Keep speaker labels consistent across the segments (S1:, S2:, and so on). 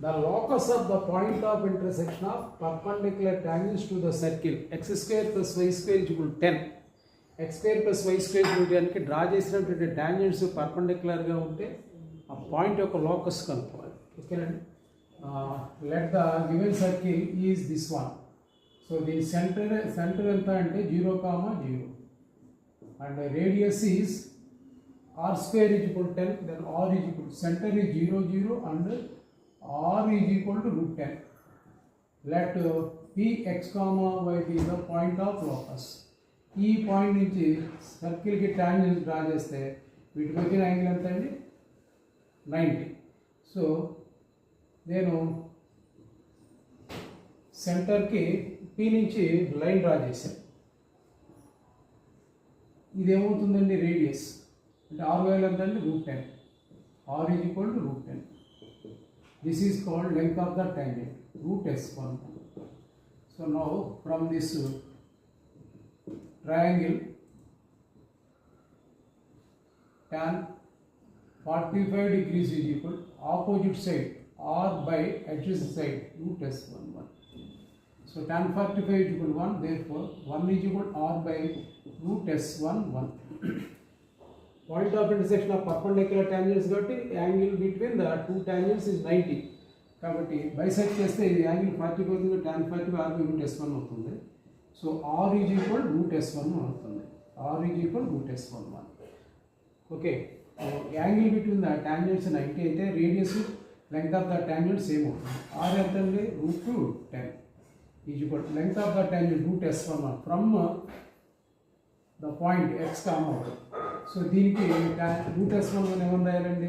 S1: The locus of the point of intersection of perpendicular tangents to the circle x square plus y square is equal to 10. x square plus y square is equal to 10 కి draw చేసినటువంటి tangents పర్పెండిక్యులర్గా ఉంటే ఆ point యొక్క locus కనుక్కోవాలి. ఓకేనండి. Let the given circle is this one. So దీని centre ఎంత అంటే 0, 0 and radius is r square is equal to 10, then r is equal to center is 0, 0 and r is equal to root 10. Let px comma y be the point of locus. ఈ point నుంచి సర్కిల్కి tangents draw చేస్తే వీటి మధ్యన angle ఎంత అండి 90. So నేను సెంటర్కి P నుంచి లైన్ డ్రా చేశాను. ఇదేమవుతుందండి రేడియస్ అంటే r వాల్యూ ఎంత అండి √10. r is equal to √10. This is called length of the tangent, root s1. So now from this triangle tan 45 degrees is equal opposite side r by adjacent side root s11. So tan 45 is equal to 1, therefore 1 is equal to r by root s11. Point of intersection of perpendicular tangents కాబట్టి angle between the two tangents is 90. కాబట్టి bisect చేస్తే ఇది angle 45 అవుతుంది, tan 45 r by root s1 అవుతుంది. So r is equal to root s1 అవుతుంది. r is equal to root s11. Okay, angle between the tangents 90 అయితే radius length of the tangent same అవుతుంది. r ఎంత అండి √10 is equal to length of the tangent root s11 from the point x comma y. So దీనికి route s11 ఏమని రాయాలండి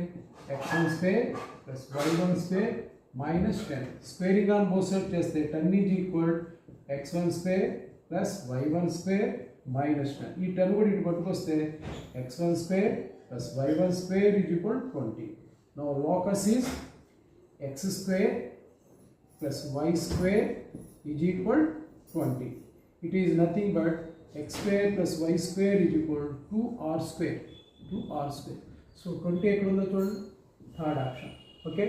S1: x1 square plus y1 square minus 10. Squaring on both side చేస్తే 10 is equal x1 square plus y1 square minus 10. ఈ 10 కూడా ఇటు పట్టుకొస్తే x1 square plus y1 square is equal 20. Now locus is x square plus y square is equal 20. It is nothing but x square plus y square is equal to 2r square. So 20 ఎక్కడ ఉందో చూడండి, third option. Okay.